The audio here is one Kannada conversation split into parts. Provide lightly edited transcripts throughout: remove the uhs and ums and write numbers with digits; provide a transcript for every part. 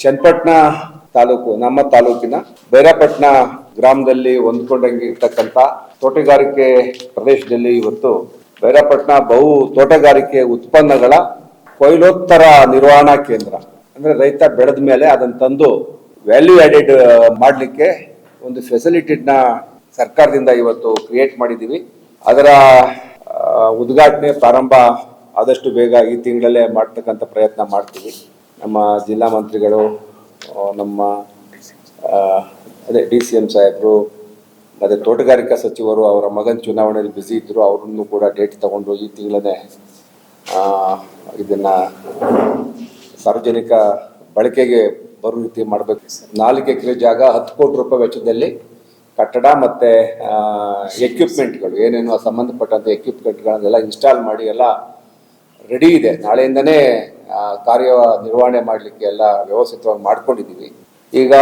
ಚನ್ನಪಟ್ಟಣ ತಾಲೂಕು, ನಮ್ಮ ತಾಲೂಕಿನ ಬೈರಾಪಟ್ಟಣ ಗ್ರಾಮದಲ್ಲಿ ಹೊಂದ್ಕೊಂಡಂಗಿರ್ತಕ್ಕಂಥ ತೋಟಗಾರಿಕೆ ಪ್ರದೇಶದಲ್ಲಿ ಇವತ್ತು ಬೈರಾಪಟ್ಟಣ ಬಹು ತೋಟಗಾರಿಕೆ ಉತ್ಪನ್ನಗಳ ಕೊಯ್ಲೋತ್ತರ ನಿರ್ವಹಣಾ ಕೇಂದ್ರ ಅಂದ್ರೆ ರೈತ ಬೆಳೆದ ಮೇಲೆ ಅದನ್ನು ತಂದು ವ್ಯಾಲ್ಯೂ ಆಡೆಡ್ ಮಾಡಲಿಕ್ಕೆ ಒಂದು ಫೆಸಿಲಿಟಿನ ಸರ್ಕಾರದಿಂದ ಇವತ್ತು ಕ್ರಿಯೇಟ್ ಮಾಡಿದ್ದೀವಿ. ಅದರ ಉದ್ಘಾಟನೆ ಪ್ರಾರಂಭ ಆದಷ್ಟು ಬೇಗ ಈ ತಿಂಗಳಲ್ಲೇ ಮಾಡ್ತಕ್ಕಂಥ ಪ್ರಯತ್ನ ಮಾಡ್ತೀವಿ. ನಮ್ಮ ಜಿಲ್ಲಾ ಮಂತ್ರಿಗಳು, ನಮ್ಮ ಅದೇ DCM ಸಾಹೇಬರು ಮತ್ತು ತೋಟಗಾರಿಕಾ ಸಚಿವರು ಅವರ ಮಗನ ಚುನಾವಣೆಯಲ್ಲಿ ಬ್ಯುಸಿ ಇದ್ದರು, ಅವ್ರನ್ನು ಕೂಡ ಡೇಟ್ ತಗೊಂಡು ಈ ತಿಂಗಳೇ ಇದನ್ನು ಸಾರ್ವಜನಿಕ ಬಳಕೆಗೆ ಬರೋ ರೀತಿ ಮಾಡಬೇಕು. 4 ಎಕರೆ ಜಾಗ 10 ಕೋಟಿ ರೂಪಾಯಿ ವೆಚ್ಚದಲ್ಲಿ ಕಟ್ಟಡ ಮತ್ತು ಎಕ್ವಿಪ್ಮೆಂಟ್ಗಳು ಏನೇನು ಸಂಬಂಧಪಟ್ಟಂಥ ಎಕ್ವಿಪ್ಮೆಂಟ್ಗಳನ್ನೆಲ್ಲ ಇನ್ಸ್ಟಾಲ್ ಮಾಡಿ ಎಲ್ಲ ರೆಡಿ ಇದೆ. ನಾಳೆಯಿಂದನೇ ಕಾರ್ಯ ನಿರ್ವಹಣೆ ಮಾಡಲಿಕ್ಕೆ ಎಲ್ಲ ವ್ಯವಸ್ಥಿತವಾಗಿ ಮಾಡ್ಕೊಂಡಿದ್ದೀವಿ. ಈಗ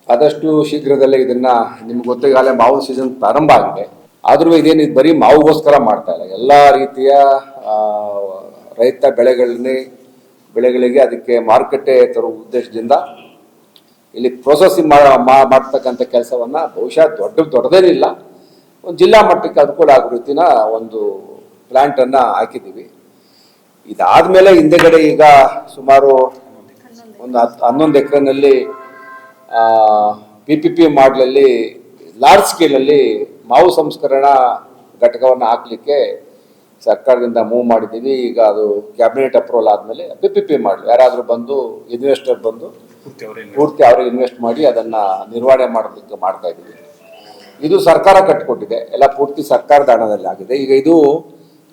ಆದಷ್ಟು ಶೀಘ್ರದಲ್ಲೇ ಇದನ್ನು ನಿಮ್ಗೆ ಗೊತ್ತಿಗಾಲೇ ಮಾವು ಸೀಸನ್ ಪ್ರಾರಂಭ ಆಗಿದೆ. ಆದರೂ ಇದೇನು ಇದು ಬರೀ ಮಾವುಗೋಸ್ಕರ ಮಾಡ್ತಾ ಇಲ್ಲ, ಎಲ್ಲ ರೀತಿಯ ರೈತ ಬೆಳೆಗಳಿಗೆ ಅದಕ್ಕೆ ಮಾರುಕಟ್ಟೆ ತರುವ ಉದ್ದೇಶದಿಂದ ಇಲ್ಲಿ ಪ್ರೊಸೆಸಿಂಗ್ ಮಾಡ್ತಕ್ಕಂಥ ಕೆಲಸವನ್ನು ಬಹುಶಃ ದೊಡ್ಡದೇನಿಲ್ಲ, ಒಂದು ಜಿಲ್ಲಾ ಮಟ್ಟಕ್ಕೆ ಅನುಕೂಲ ಆಗೋ ರೀತಿನ ಒಂದು ಪ್ಲಾಂಟನ್ನು ಹಾಕಿದ್ದೀವಿ. ಇದಾದಮೇಲೆ ಹಿಂದೆಗಡೆ ಈಗ ಸುಮಾರು ಒಂದು 11 ಎಕರೆನಲ್ಲಿ PPP ಮಾಡಲಲ್ಲಿ ಲಾರ್ಜ್ ಸ್ಕೇಲಲ್ಲಿ ಮಾವು ಸಂಸ್ಕರಣಾ ಘಟಕವನ್ನು ಹಾಕಲಿಕ್ಕೆ ಸರ್ಕಾರದಿಂದ ಮೂವ್ ಮಾಡಿದ್ದೀವಿ. ಈಗ ಅದು ಕ್ಯಾಬಿನೆಟ್ ಅಪ್ರೂವಲ್ ಆದಮೇಲೆ PPP ಮಾಡಲಿ ಯಾರಾದರೂ ಬಂದು ಇನ್ವೆಸ್ಟರ್ ಬಂದು ಪೂರ್ತಿ ಅವರಿಗೆ ಇನ್ವೆಸ್ಟ್ ಮಾಡಿ ಅದನ್ನು ನಿರ್ವಹಣೆ ಮಾಡೋದಕ್ಕೆ ಮಾಡ್ತಾ ಇದ್ದೀವಿ. ಇದು ಸರ್ಕಾರ ಕಟ್ಟಿಕೊಟ್ಟಿದೆ, ಎಲ್ಲ ಪೂರ್ತಿ ಸರ್ಕಾರದ ಹಣದಲ್ಲಿ ಆಗಿದೆ. ಈಗ ಇದು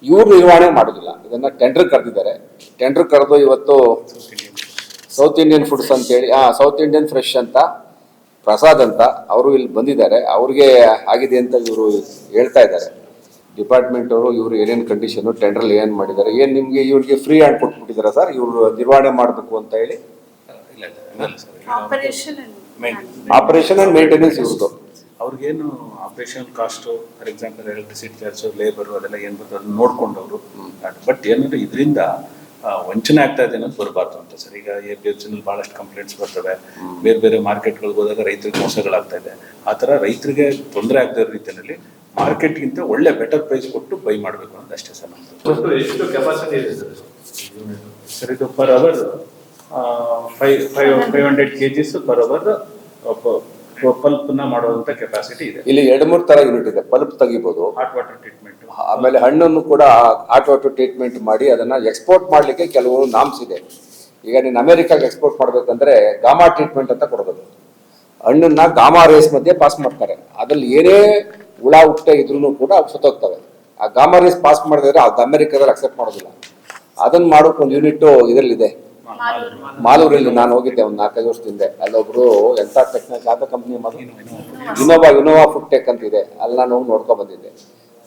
ಇವರು ನಿರ್ವಹಣೆ ಮಾಡೋದಿಲ್ಲ, ಇದನ್ನು ಟೆಂಡರ್ ಕರೆದಿದ್ದಾರೆ. ಟೆಂಡರ್ ಕರೆದು ಇವತ್ತು ಸೌತ್ ಇಂಡಿಯನ್ ಫುಡ್ಸ್ ಅಂತೇಳಿ, ಸೌತ್ ಇಂಡಿಯನ್ ಫ್ರೆಶ್ ಅಂತ ಪ್ರಸಾದ್ ಅಂತ ಅವರು ಇಲ್ಲಿ ಬಂದಿದ್ದಾರೆ. ಅವ್ರಿಗೆ ಆಗಿದೆ ಅಂತ ಇವರು ಹೇಳ್ತಾ ಇದ್ದಾರೆ. ಡಿಪಾರ್ಟ್ಮೆಂಟ್ ಅವರು ಇವರು ಏನೇನು ಕಂಡೀಷನು ಟೆಂಡರ್ಲಿ ಏನು ಮಾಡಿದ್ದಾರೆ, ಏನು ನಿಮಗೆ ಇವ್ರಿಗೆ ಫ್ರೀ ಹ್ಯಾಂಡ್ ಕೊಟ್ಬಿಟ್ಟಿದ್ದಾರೆ ಸರ್ ಇವರು ನಿರ್ವಹಣೆ ಮಾಡಬೇಕು ಅಂತ ಹೇಳಿ? ಆಪರೇಷನ್ ಅಂಡ್ ಮೇಂಟೆನೆನ್ಸ್ ಇವ್ರದ್ದು. ಅವ್ರಿಗೇನು operation cost, for example electricity charge, labour ಅದೆಲ್ಲ ಏನು ಬರ್ತದೆ ಅದನ್ನ ನೋಡ್ಕೊಂಡು ಅವರು. ಬಟ್ ಏನಂದ್ರೆ ಇದರಿಂದ ವಂಚನೆ ಆಗ್ತಾ ಇದೆ ಅನ್ನೋದು ಬರಬಾರ್ದು ಅಂತ ಸರ್. ಈಗ APMC ಭಾಳಷ್ಟು ಕಂಪ್ಲೇಂಟ್ಸ್ ಬರ್ತವೆ, ಬೇರೆ ಮಾರ್ಕೆಟ್ಗಳಿಗೆ ಹೋದಾಗ ರೈತರಿಗೆ ಮೋಸಗಳಾಗ್ತಾ ಇದೆ. ಆ ಥರ ರೈತರಿಗೆ ತೊಂದರೆ ಆಗದ ರೀತಿಯಲ್ಲಿ ಮಾರ್ಕೆಟ್ಗಿಂತ ಒಳ್ಳೆ ಬೆಟರ್ ಪ್ರೈಸ್ ಕೊಟ್ಟು ಬೈ ಮಾಡಬೇಕು ಅನ್ನೋದು ಅಷ್ಟೇ ಸರ್ ನಮ್ಮದು. ಎಷ್ಟು ಕೆಪಾಸಿಟಿ ಇದೆ ಸರ್ ಇದು per hour 500 kgs per hour ಪಲ್ಪ್ನ ಮಾಡುವಂತ ಕೆಪಾಸಿಟಿ ಇದೆ. ಇಲ್ಲಿ 2-3 ತರ ಯೂನಿಟ್ ಇದೆ. ಪಲ್ಪ್ ತೆಗಿಬಹುದು, ಹಾಟ್ ವಾಟರ್ ಟ್ರೀಟ್ಮೆಂಟ್, ಆಮೇಲೆ ಹಣ್ಣನ್ನು ಕೂಡ ಹಾಟ್ ವಾಟರ್ ಟ್ರೀಟ್ಮೆಂಟ್ ಮಾಡಿ ಅದನ್ನ ಎಕ್ಸ್ಪೋರ್ಟ್ ಮಾಡ್ಲಿಕ್ಕೆ ಕೆಲವು ನಾಮ್ಸ್ ಇದೆ. ಈಗ ನೀನು ಅಮೆರಿಕಾಗೆ ಎಕ್ಸ್ಪೋರ್ಟ್ ಮಾಡ್ಬೇಕಂದ್ರೆ ಗಾಮಾ ಟ್ರೀಟ್ಮೆಂಟ್ ಅಂತ ಕೊಡಬೇಕು. ಹಣ್ಣನ್ನ ಗಾಮಾ ರೇಸ್ ಮಧ್ಯೆ ಪಾಸ್ ಮಾಡ್ತಾರೆ, ಅದ್ರಲ್ಲಿ ಏನೇ ಹುಳ ಹುಟ್ಟೆ ಇದ್ರೂ ಕೂಡ ಅವು ಸುತ್ತೋಗ್ತವೆ. ಆ ಗಾಮಾ ರೇಸ್ ಪಾಸ್ ಮಾಡಿದ್ರೆ ಅದು ಅಮೆರಿಕಾದಲ್ಲಿ ಅಕ್ಸೆಪ್ಟ್ ಮಾಡೋದಿಲ್ಲ. ಅದನ್ನ ಮಾಡೋಕೆ ಒಂದು ಯೂನಿಟ್ ಇದರಲ್ಲಿದೆ ಮಾಲೂರಲ್ಲಿ. ನಾನು ಹೋಗಿದ್ದೆ ಒಂದು 4-5 ವರ್ಷದಿಂದ. ಅಲ್ಲೊಬ್ರು ಎಂತ ಟೆಕ್ನಾಲಜಿ ಆದ ಕಂಪ್ನಿ ಇನೋವಾ ಫುಡ್ ಟೆಕ್ ಅಂತ ಇದೆ, ಅಲ್ಲಿ ನಾನು ಹೋಗಿ ನೋಡ್ಕೊಂಡ್ ಬಂದಿದ್ದೆ.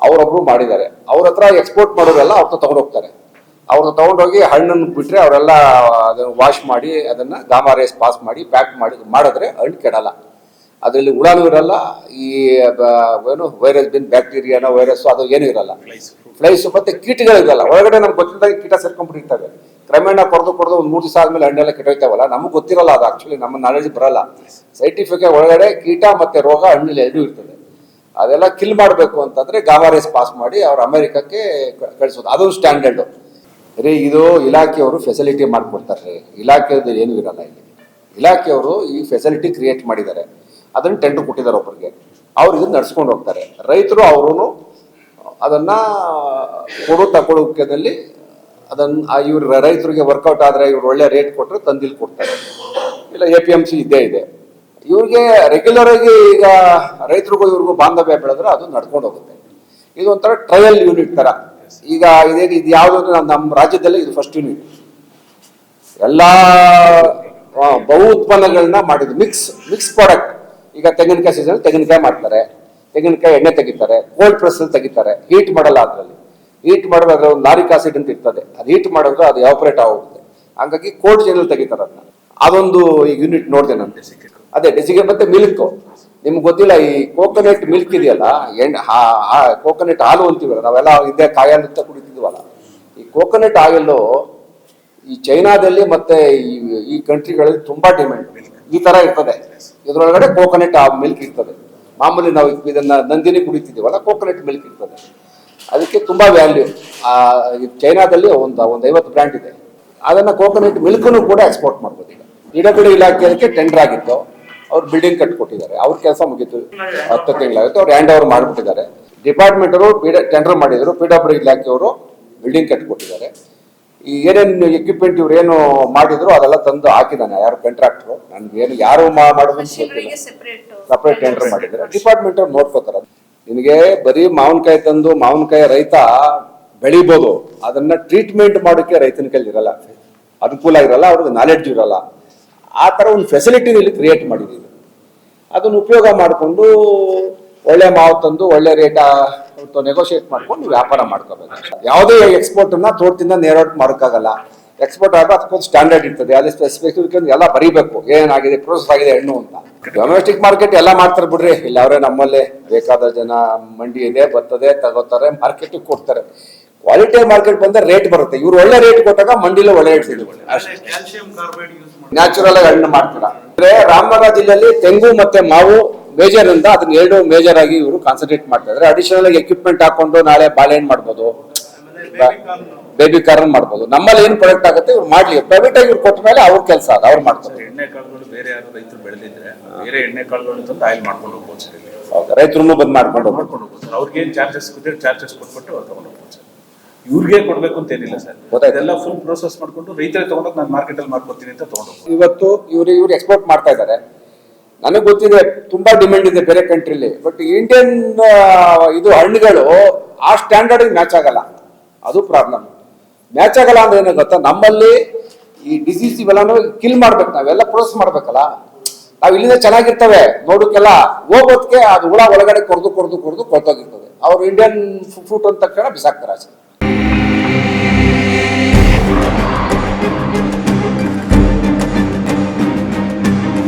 ಅವರೊಬ್ರು ಮಾಡಿದ್ದಾರೆ. ಅವ್ರ ಹತ್ರ ಎಕ್ಸ್ಪೋರ್ಟ್ ಮಾಡೋರೆಲ್ಲ ಅವ್ರ ತಗೊಂಡು ಹೋಗ್ತಾರೆ. ಅವ್ರನ್ನ ತಗೊಂಡೋಗಿ ಹಣ್ಣನ್ನು ಬಿಟ್ರೆ ಅವರೆಲ್ಲ ಅದನ್ನು ವಾಶ್ ಮಾಡಿ ಅದನ್ನ ಗಾಮಾ ರೇಸ್ ಪಾಸ್ ಮಾಡಿ ಪ್ಯಾಕ್ ಮಾಡಿದ್ರೆ ಹಣ್ಣು ಕೆಡಲ್ಲ. ಅದರಲ್ಲಿ ಹುಳನೂ ಇರಲ್ಲ, ಈ ಏನು ವೈರಸ್ ಬ್ಯಾಕ್ಟೀರಿಯಾನೋ ವೈರಸ್ ಅದು ಏನೂ ಇರಲ್ಲ, ಫ್ಲೈಸ್ ಮತ್ತೆ ಕೀಟಗಳಿರಲ್ಲ. ಒಳಗಡೆ ನಮ್ಗೆ ಗೊತ್ತಿದ್ದಾಗ ಕೀಟ ಸೇರ್ಕೊಂಡ್ಬಿಟ್ಟಿರ್ತವೆ. ಕ್ರಮೇಣ ಕೊಡ್ದು ಒಂದು 3 ದಿವಸ ಆದ್ಮೇಲೆ ಹಣ್ಣೆಲ್ಲ ಕೆಟ್ಟೋಯ್ತಾವಲ್ಲ, ನಮಗೆ ಗೊತ್ತಿರಲ್ಲ ಅದು. ಆಕ್ಚುಲಿ ನಮ್ಮ ನಾಲೆಜ್ ಬರಲ್ಲ. ಸೈಂಟಿಫಿಕ್ ಒಳಗಡೆ ಕೀಟ ಮತ್ತೆ ರೋಗ ಹಣ್ಣಲ್ಲಿ ಎರಡೂ ಇರ್ತದೆ. ಅದೆಲ್ಲ ಕಿಲ್ ಮಾಡಬೇಕು ಅಂತಂದ್ರೆ ಗಾಮಾ ರೇಸ್ ಪಾಸ್ ಮಾಡಿ ಅವ್ರು ಅಮೆರಿಕಕ್ಕೆ ಕಳಿಸೋದು, ಅದೊಂದು ಸ್ಟ್ಯಾಂಡರ್ಡ್ ರೀ. ಇದು ಇಲಾಖೆಯವರು ಫೆಸಿಲಿಟಿ ಮಾಡಿಕೊಡ್ತಾರೆ. ಇಲಾಖೆಯದ್ದು ಏನೂ ಇರಲ್ಲ ಇಲ್ಲಿ. ಇಲಾಖೆಯವರು ಈ ಫೆಸಿಲಿಟಿ ಕ್ರಿಯೇಟ್ ಮಾಡಿದ್ದಾರೆ, ಅದನ್ನು ಟೆಂಡರ್ ಕೊಟ್ಟಿದ್ದಾರೆ ಒಬ್ಬರಿಗೆ, ಅವ್ರು ಇದನ್ನ ನಡ್ಸ್ಕೊಂಡು ಹೋಗ್ತಾರೆ. ರೈತರು ಅವರು ಅದನ್ನ ತಗೊಳ್ಳೋಕೆದಲ್ಲಿ ಅದನ್ನ ಇವ್ರ ರೈತರಿಗೆ ವರ್ಕೌಟ್ ಆದರೆ ಇವ್ರು ಒಳ್ಳೆ ರೇಟ್ ಕೊಟ್ಟರೆ ತಂದಿಲ್ಲಿ ಕೊಡ್ತಾರೆ. ಇಲ್ಲ APMC ಇದ್ದೇ ಇದೆ. ಇವ್ರಿಗೆ ರೆಗ್ಯುಲರ್ ಆಗಿ ಈಗ ರೈತರಿಗೂ ಇವ್ರಿಗೂ ಬಾಂಧವ್ಯ ಬೆಳೆದ್ರೆ ಅದು ನಡ್ಕೊಂಡು ಹೋಗುತ್ತೆ. ಇದು ಒಂಥರ ಟ್ರಯಲ್ ಯೂನಿಟ್ ತರ. ಈಗ ಇದು ಯಾವುದು ನಮ್ಮ ರಾಜ್ಯದಲ್ಲಿ ಇದು ಫಸ್ಟ್ ಯೂನಿಟ್. ಎಲ್ಲ ಬಹು ಉತ್ಪನ್ನಗಳನ್ನ ಮಾಡಿದ್ರು, ಮಿಕ್ಸ್ ಪ್ರಾಡಕ್ಟ್. ಈಗ ತೆಂಗಿನಕಾಯಿ ಸೀಸನ್ ತೆಂಗಿನಕಾಯಿ ಮಾಡ್ತಾರೆ, ತೆಂಗಿನಕಾಯಿ ಎಣ್ಣೆ ತೆಗಿತಾರೆ, ಕೋಲ್ಡ್ ಪ್ರೆಸ್ ತೆಗಿತಾರೆ. ಹೀಟ್ ಮಾಡಲ್ಲ, ಅದರಲ್ಲಿ ಹೀಟ್ ಮಾಡಿದ್ರೆ ಒಂದು ಲಾರಿಕ್ ಆಸಿಡ್ ಅಂತ ಇರ್ತದೆ, ಅದು ಹೀಟ್ ಮಾಡಿದ್ರೆ ಅದು ಎವಾಪರೇಟ್ ಆಗೋಗುತ್ತೆ. ಹಂಗಾಗಿ ಕೋಲ್ಡ್ ಚೈನಲ್ಲಿ ತೆಗಿತಾರೆ ಅದನ್ನ. ಅದೊಂದು ಯೂನಿಟ್ ನೋಡಿದೆ ನಾನು. ಅದೇ ಡೆಸಿಗೆ ಮತ್ತೆ ಮಿಲ್ಕ್. ನಿಮ್ಗೆ ಗೊತ್ತಿಲ್ಲ, ಈ ಕೋಕೋನಟ್ ಮಿಲ್ಕ್ ಇದೆಯಲ್ಲ, ಕೋಕೋನಟ್ ಹಾಲು ಅಂತೀವಲ್ಲ ನಾವೆಲ್ಲ, ಇದೇ ಕಾಯಲ್ಲಿ ಕುಡಿತಿದ್ವಲ್ಲ. ಈ ಕೋಕೋನಟ್ ಆಯಿಲ್ ಈ ಚೈನಾದಲ್ಲಿ ಮತ್ತೆ ಈ ಕಂಟ್ರಿಗಳಲ್ಲಿ ತುಂಬಾ ಡಿಮ್ಯಾಂಡ್ ಈ ತರ ಇರ್ತದೆ. ಇದ್ರೊಳಗಡೆ ಕೋಕೋನಟ್ ಮಿಲ್ಕ್ ಇರ್ತದೆ. ಮಾಮೂಲಿ ನಾವು ಇದನ್ನ ನಂದಿನಿ ಕುಡಿತಿದ್ದೀವಲ್ಲ, ಕೋಕೋನಟ್ ಮಿಲ್ಕ್ ಇರ್ತದೆ. ಅದಕ್ಕೆ ತುಂಬಾ ವ್ಯಾಲ್ಯೂ. ಚೈನಾದಲ್ಲಿ ಒಂದು 50 ಬ್ರ್ಯಾಂಡ್ ಇದೆ. ಅದನ್ನ ಕೋಕೋನಟ್ ಮಿಲ್ಕ್ನು ಕೂಡ ಎಕ್ಸ್ಪೋರ್ಟ್ ಮಾಡ್ಬೋದು. ಈಗ ಪಿಡಬ್ಲ್ಯೂ ಇಲಾಖೆ ಅದಕ್ಕೆ ಟೆಂಡರ್ ಆಗಿತ್ತು. ಅವ್ರು ಬಿಲ್ಡಿಂಗ್ ಕಟ್ಕೊಟ್ಟಿದ್ದಾರೆ. ಅವ್ರ ಕೆಲಸ ಮುಗೀತು, 10 ತಿಂಗಳಾಗುತ್ತೆ. ಅವ್ರು ಹ್ಯಾಂಡ್ ಓವರ್ ಮಾಡಿಬಿಟ್ಟಿದ್ದಾರೆ. ಡಿಪಾರ್ಟ್ಮೆಂಟ್ ಅವರು ಟೆಂಡರ್ ಮಾಡಿದ್ರು, ಪಿಡಬ್ಲ್ಯೂ ಇಲಾಖೆಯವರು ಬಿಲ್ಡಿಂಗ್ ಕಟ್ಕೊಟ್ಟಿದ್ದಾರೆ. ಈ ಏನೇನು ಎಕ್ವಿಪ್ಮೆಂಟ್ ಇವ್ರು ಏನು ಮಾಡಿದ್ರು ಅದೆಲ್ಲ ತಂದು ಹಾಕಿದ್ದಾನೆ ಯಾರು ಕಾಂಟ್ರಾಕ್ಟರು. ನನ್ಗೇನು ಯಾರು ಮಾಡೋದು ಸಪರೇಟ್ ಟೆಂಡರ್ ಮಾಡಿದ್ದಾರೆ. ಡಿಪಾರ್ಟ್ಮೆಂಟ್ ಅವ್ರು ನೋಡ್ಕೋತಾರೆ. ನಿನಗೆ ಬರೀ ಮಾವಿನಕಾಯಿ ತಂದು ಮಾವಿನಕಾಯಿ ರೈತ ಬೆಳಿಬೋದು, ಅದನ್ನ ಟ್ರೀಟ್ಮೆಂಟ್ ಮಾಡೋಕ್ಕೆ ರೈತನ ಕೈಲಿ ಇರಲ್ಲ, ಅನುಕೂಲ ಇರಲ್ಲ, ಅವ್ರಿಗೆ ನಾಲೆಡ್ಜ್ ಇರಲ್ಲ. ಆ ಥರ ಒಂದು ಫೆಸಿಲಿಟಿ ಇಲ್ಲಿ ಕ್ರಿಯೇಟ್ ಮಾಡಿದ್ದೀವಿ. ಅದನ್ನು ಉಪಯೋಗ ಮಾಡಿಕೊಂಡು ಒಳ್ಳೆ ಮಾವು ತಂದು ಒಳ್ಳೆ ರೇಟ್ ನೆಗೋಷಿಯೇಟ್ ಮಾಡ್ಕೊಂಡು ವ್ಯಾಪಾರ ಮಾಡ್ಕೋಬೇಕು. ಯಾವುದೇ ಎಕ್ಸ್ಪೋರ್ಟ್ ಅನ್ನ ತೋಟದಿಂದ ನೇರವಾಗಿ ಮಾಡೋಕ್ಕಾಗಲ್ಲ. ಎಕ್ಸ್ಪೋರ್ಟ್ ಆಗ ಅದಕ್ಕೊಂದು ಸ್ಟ್ಯಾಂಡರ್ಡ್ ಇರ್ತದೆ. ಅಲ್ಲಿ ಸ್ಪೆಸಿಫಿಕ್ ಎಲ್ಲ ಬರೀಬೇಕು, ಏನಾಗಿದೆ ಪ್ರೋಸೆಸ್ ಆಗಿದೆ ಹಣ್ಣು ಅಂತ. ಡೊಮೆಸ್ಟಿಕ್ ಮಾರ್ಕೆಟ್ ಎಲ್ಲ ಮಾಡ್ತಾರೆ ಬಿಡ್ರಿ. ಇಲ್ಲಿ ಅವರೇ ನಮ್ಮಲ್ಲೇ ಬೇಕಾದ ಜನ ಮಂಡಿ ಇದೆ, ಬರ್ತದೆ, ತಗೋತಾರೆ, ಮಾರ್ಕೆಟಿಗೆ ಕೊಡ್ತಾರೆ. ಕ್ವಾಲಿಟಿ ಮಾರ್ಕೆಟ್ ಬಂದ್ರೆ ರೇಟ್ ಬರುತ್ತೆ. ಇವ್ರು ಒಳ್ಳೆ ರೇಟ್ ಕೊಟ್ಟಾಗ ಮಂಡಿಲಿ ಒಳ್ಳೆ ರೇಟ್ ಸಿಗುತ್ತೆ. ನ್ಯಾಚುರಲ್ ಆಗಿ ಹಣ್ಣು ಮಾಡ್ತೀರಾ ಅಂದ್ರೆ ರಾಮನಗರ ಜಿಲ್ಲೆಯಲ್ಲಿ ತೆಂಗು ಮತ್ತೆ ಮಾವು ಮೇಜರ್ ಇಂದ ಅದನ್ನ 2 ಮೇಜರ್ ಆಗಿ ಇವರು ಕಾನ್ಸಂಟ್ರೇಟ್ ಮಾಡ್ತಾ ಇದ್ದಾರೆ. ಅಡಿಷನಲ್ ಆಗಿ ಎಕ್ವಿಪ್ಮೆಂಟ್ ಹಾಕೊಂಡು ನಾಳೆ ಬಾಳೆಹಣ್ಣು ಮಾಡ್ಬೋದು, ಬೇಬಿ ಕಾರ್ನ್ ಮಾಡ್ಬೋದು. ನಮ್ಮಲ್ಲಿ ಏನು ಪ್ರಾಡಕ್ಟ್ ಆಗುತ್ತೆ ಇವ್ರು ಮಾಡ್ಲಿ. ಪ್ರೈವೇಟ್ ಆಗಿ ಇವ್ರು ಕೊಟ್ಟ ಮೇಲೆ ಅವ್ರ ಕೆಲಸ ಅದು ಅವ್ರು ಮಾಡ್ತಾರೆ. ಎಣ್ಣೆ ಕಾಳುಗಳು ಬೇರೆ ಯಾರು ರೈತರು ಬೆಳೆದಿದ್ರೆ ಬೇರೆ ಎಣ್ಣೆ ಕಾಳುಗಳು ತಂದು ಆಯಿಲ್ ಮಾಡ್ಕೊಂಡು ಹೋಗ್ಬೋದು ಸರ್. ಹೌದು, ರೈತರು ಬಂದು ಮಾಡ್ಕೊಂಡು ಹೋಗ್ಬೋದು ಸರ್. ಅವ್ರಿಗೆ ಏನು ಚಾರ್ಜಸ್ ಕೊಟ್ಟಿದ್ರೆ ಚಾರ್ಜಸ್ ಕೊಟ್ಬಿಟ್ಟು ಅವ್ರು ತಗೊಂಡು ಹೋಗ್ಬೋದು ಸರ್. ಇವ್ರಿಗೆ ಕೊಡ್ಬೇಕು ಅಂತ ಏನಿಲ್ಲ ಸರ್. ಇದೆಲ್ಲ ಫುಲ್ ಪ್ರೋಸೆಸ್ ಮಾಡ್ಕೊಂಡು ರೈತರೇ ತಗೊಂಡೋಗಿ ನಾನು ಮಾರ್ಕೆಟಲ್ಲಿ ಮಾಡ್ಕೊಡ್ತೀನಿ ಅಂತ ತಗೊಂಡು ಹೋಗ್ಬೋದು. ಇವತ್ತು ಇವ್ರು ಎಕ್ಸ್ಪೋರ್ಟ್ ಮಾಡ್ತಾ ಇದ್ದಾರೆ. ನನಗೆ ಗೊತ್ತಿದೆ ತುಂಬಾ ಡಿಮ್ಯಾಂಡ್ ಇದೆ ಬೇರೆ ಕಂಟ್ರಿಲಿ. ಬಟ್ ಇಂಡಿಯನ್ ಇದು ಹಣ್ಣುಗಳು ಆ ಸ್ಟ್ಯಾಂಡರ್ಡ್ ಮ್ಯಾಚ್ ಆಗಲ್ಲ. ಅದು ಪ್ರಾಬ್ಲಮ್. ಮ್ಯಾಚ್ ಆಗಲ್ಲ ಅಂದ್ರೆ ಏನೋ ಗೊತ್ತಾ, ನಮ್ಮಲ್ಲಿ ಈ ಡಿಸೀಸ್ ಇವೆಲ್ಲ ಕಿಲ್ ಮಾಡ್ಬೇಕು, ನಾವೆಲ್ಲ ಪ್ರೋಸೆಸ್ ಮಾಡ್ಬೇಕಲ್ಲ. ನಾವ್ ಇಲ್ಲಿಂದ ಚೆನ್ನಾಗಿರ್ತವೆ ನೋಡೋಕೆಲ್ಲ, ಹೋಗೋದಕ್ಕೆ ಅದು ಹುಳ ಒಳಗಡೆ ಕೊರ್ದು ಕೊಳ್ತೋಗಿರ್ತದೆ. ಅವ್ರು ಇಂಡಿಯನ್ ಫ್ರೂಟ್ ಅಂತ ತಕ್ಷಣ ಬಿಸಾಕ್ತಾರೆ ಅಷ್ಟೇ.